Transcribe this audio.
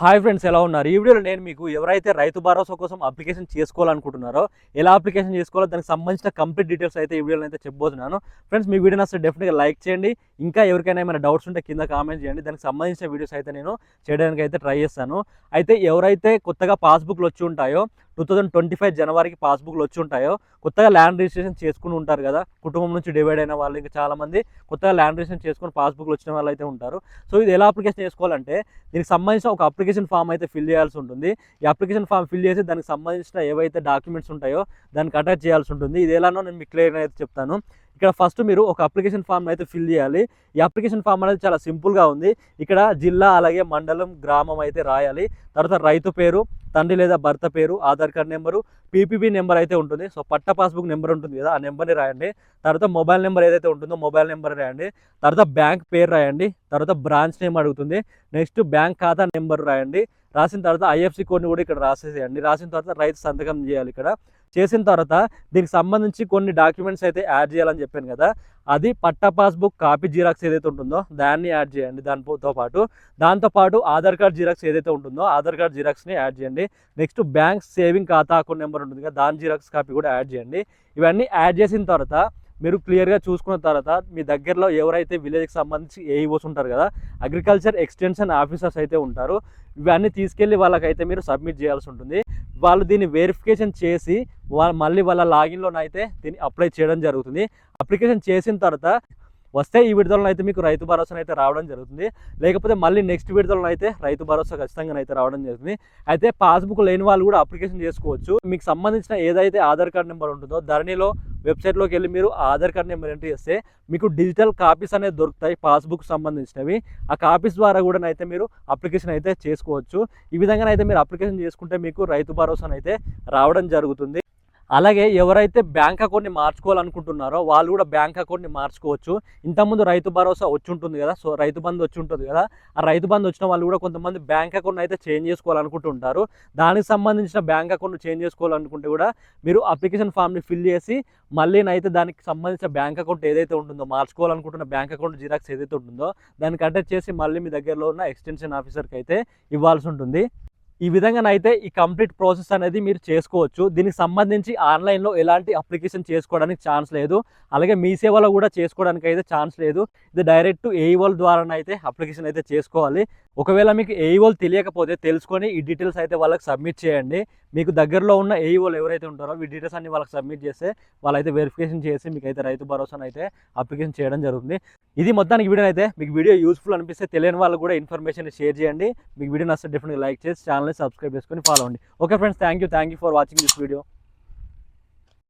Hi friends, ఎలా ఉన్నారు? ఈ వీడియోలో నేను మీకు ఎవరైతే రైతు భరోసా కోసం అప్లికేషన్ చేసుకోవాలనుకుంటున్నారో, ఎలా అప్లికేషన్ చేసుకోవాలో దానికి సంబంధించిన కంప్లీట్ డీటెయిల్స్ అయితే ఈ వీడియోలో అయితే చెప్పబోతున్నాను. ఫ్రెండ్స్, మీ వీడియో నచ్చితే డెఫినెట్గా లైక్ చేయండి. ఇంకా ఎవరికైనా ఏమైనా డౌట్స్ ఉంటే కింద కామెంట్ చేయండి. దానికి సంబంధించిన వీడియోస్ అయితే నేను చేయడానికి అయితే ట్రై చేస్తాను. అయితే ఎవరైతే కొత్తగా పాస్బుక్లు వచ్చి ఉంటాయో, 2025 జనవరికి పాస్బుక్లు వచ్చి ఉంటాయో, కొత్తగా ల్యాండ్ రిజిస్ట్రేషన్ చేసుకుని ఉంటారు కదా, కుటుంబం నుంచి డివైడ్ అయిన వాళ్ళు, ఇంకా చాలామంది కొత్తగా ల్యాండ్ రిజిస్ట్రేషన్ చేసుకుని పాస్బుక్లు వచ్చిన వాళ్ళు అయితే ఉంటారు. సో ఇది ఎలా అప్లికేషన్ చేసుకోవాలంటే, దీనికి సంబంధించిన ఒక అప్లికేషన్ ఫామ్ అయితే ఫిల్ చేయాల్సి ఉంటుంది. ఈ అప్లికేషన్ ఫామ్ ఫిల్ చేసి దానికి సంబంధించిన ఏవైతే డాక్యుమెంట్స్ ఉంటాయో దానికి అటాచ్ చేయాల్సి ఉంటుంది. ఇది ఎలానో నేను మీకు క్లియర్గా అయితే చెప్తాను. ఇక్కడ ఫస్ట్ మీరు ఒక అప్లికేషన్ ఫామ్ అయితే ఫిల్ చేయాలి. ఈ అప్లికేషన్ ఫామ్ అనేది చాలా సింపుల్గా ఉంది. ఇక్కడ జిల్లా, అలాగే మండలం, గ్రామం అయితే రాయాలి. తర్వాత రైతు పేరు, తండ్రి లేదా భర్త పేరు, Aadhaar card number, PPB number అయితే ఉంటుంది. సో పట్టా పాస్బుక్ నెంబర్ ఉంటుంది కదా, ఆ నెంబర్ని రాయండి. తర్వాత మొబైల్ నెంబర్ ఏదైతే ఉంటుందో మొబైల్ నెంబర్ రాయండి. తర్వాత బ్యాంక్ పేరు రాయండి. తర్వాత బ్రాంచ్ నేమ్ అడుగుతుంది. నెక్స్ట్ బ్యాంక్ ఖాతా నెంబర్ రాయండి. రాసిన తర్వాత ఐఎఫ్సి కోడ్ని కూడా ఇక్కడ రాసేసేయండి. రాసిన తర్వాత రైతు సంతకం చేయాలి. ఇక్కడ చేసిన తర్వాత దీనికి సంబంధించి కొన్ని డాక్యుమెంట్స్ అయితే యాడ్ చేయాలని చెప్పాను కదా, అది పట్టా పాస్బుక్ కాపీ జిరాక్స్ ఏదైతే ఉంటుందో దాన్ని యాడ్ చేయండి. దాంతోపాటు ఆధార్ కార్డ్ జిరాక్స్ ఏదైతే ఉంటుందో ఆధార్ కార్డ్ జిరాక్స్ని యాడ్ చేయండి. నెక్స్ట్ బ్యాంక్ సేవింగ్ ఖాతా అకౌంట్ నెంబర్ ఉంటుంది కదా, దాని జిరాక్స్ కాపీ కూడా యాడ్ చేయండి. ఇవన్నీ యాడ్ చేసిన తర్వాత మీరు క్లియర్గా చూసుకున్న తర్వాత మీ దగ్గరలో ఎవరైతే విలేజ్కి సంబంధించి ఏఈఓస్ ఉంటారు కదా, అగ్రికల్చర్ ఎక్స్టెన్షన్ ఆఫీసర్స్ అయితే ఉంటారు, ఇవన్నీ తీసుకెళ్ళి వాళ్ళకైతే మీరు సబ్మిట్ చేయాల్సి ఉంటుంది. వాళ్ళు దీన్ని వెరిఫికేషన్ చేసి మళ్ళీ వాళ్ళ లాగిన్లోనైతే దీన్ని అప్లై చేయడం జరుగుతుంది. అప్లికేషన్ చేసిన తర్వాత వస్తే ఈ విడుదలలో అయితే మీకు రైతు భరోసా అయితే రావడం జరుగుతుంది. లేకపోతే మళ్ళీ నెక్స్ట్ విడుదలలో అయితే రైతు భరోసా ఖచ్చితంగా అయితే రావడం జరుగుతుంది. అయితే పాస్బుక్ లేని వాళ్ళు కూడా అప్లికేషన్ చేసుకోవచ్చు. మీకు సంబంధించిన ఏదైతే ఆధార్ కార్డ్ నెంబర్ ఉంటుందో ధరణిలో వెబ్సైట్లోకి వెళ్ళి మీరు ఆధార్ కార్డ్ నెంబర్ ఎంట్రీ చేస్తే మీకు డిజిటల్ కాపీస్ అనేది దొరుకుతాయి పాస్బుక్ సంబంధించినవి. ఆ కాపీస్ ద్వారా కూడా అయితే మీరు అప్లికేషన్ అయితే చేసుకోవచ్చు. ఈ విధంగానైతే మీరు అప్లికేషన్ చేసుకుంటే మీకు రైతు భరోసా అయితే రావడం జరుగుతుంది. అలాగే ఎవరైతే బ్యాంక్ అకౌంట్ని మార్చుకోవాలనుకుంటున్నారో వాళ్ళు కూడా బ్యాంక్ అకౌంట్ని మార్చుకోవచ్చు. ఇంతకుముందు రైతు భరోసా వచ్చి ఉంటుంది కదా, సో రైతు బంధు వచ్చి ఉంటుంది కదా, ఆ రైతు బంధు వచ్చిన వాళ్ళు కూడా కొంతమంది బ్యాంక్ అకౌంట్ అయితే చేంజ్ చేసుకోవాలనుకుంటుంటారు. దానికి సంబంధించిన బ్యాంక్ అకౌంట్ చేంజ్ చేసుకోవాలనుకుంటే కూడా మీరు అప్లికేషన్ ఫామ్ని ఫిల్ చేసి మళ్ళీనైతే దానికి సంబంధించిన బ్యాంక్ అకౌంట్ ఏదైతే ఉంటుందో, మార్చుకోవాలనుకుంటున్న బ్యాంక్ అకౌంట్ జిరాక్స్ ఏదైతే ఉంటుందో దానికి అటాచ్ చేసి మళ్ళీ మీ దగ్గరలో ఉన్న ఎక్స్టెన్షన్ ఆఫీసర్కి అయితే ఇవ్వాల్సి ఉంటుంది. ఈ విధంగానైతే ఈ కంప్లీట్ ప్రాసెస్ అనేది మీరు చేసుకోవచ్చు. దీనికి సంబంధించి ఆన్లైన్లో ఎలాంటి అప్లికేషన్ చేసుకోవడానికి ఛాన్స్ లేదు. అలాగే మీ సేవలో కూడా చేసుకోవడానికి అయితే ఛాన్స్ లేదు. ఇది డైరెక్ట్ ఏఈఓల ద్వారానైతే అప్లికేషన్ అయితే చేసుకోవాలి. ఒకవేళ మీకు ఏఈఓలు తెలియకపోతే తెలుసుకొని ఈ డీటెయిల్స్ అయితే వాళ్ళకి సబ్మిట్ చేయండి. మీకు దగ్గరలో ఉన్న ఏఈఓలు ఎవరైతే ఉంటారో ఈ డీటెయిల్స్ అన్ని వాళ్ళకి సబ్మిట్ చేస్తే వాళ్ళైతే వెరిఫికేషన్ చేసి మీకు అయితే రైతు భరోసాను అయితే అప్లికేషన్ చేయడం జరుగుతుంది. ఇది మొత్తానికి వీడియో అయితే మీకు వీడియో యూస్ఫుల్ అనిపిస్తే తెలియని వాళ్ళు కూడా ఇన్ఫర్మేషన్ షేర్ చేయండి. మీకు వీడియో నచ్చితే డెఫినెట్గా లైక్ చేసి ఛానల్ని సబ్స్క్రైబ్ చేసుకొని ఫాలో అవ్వండి. Okay friends, thank you for watching this video.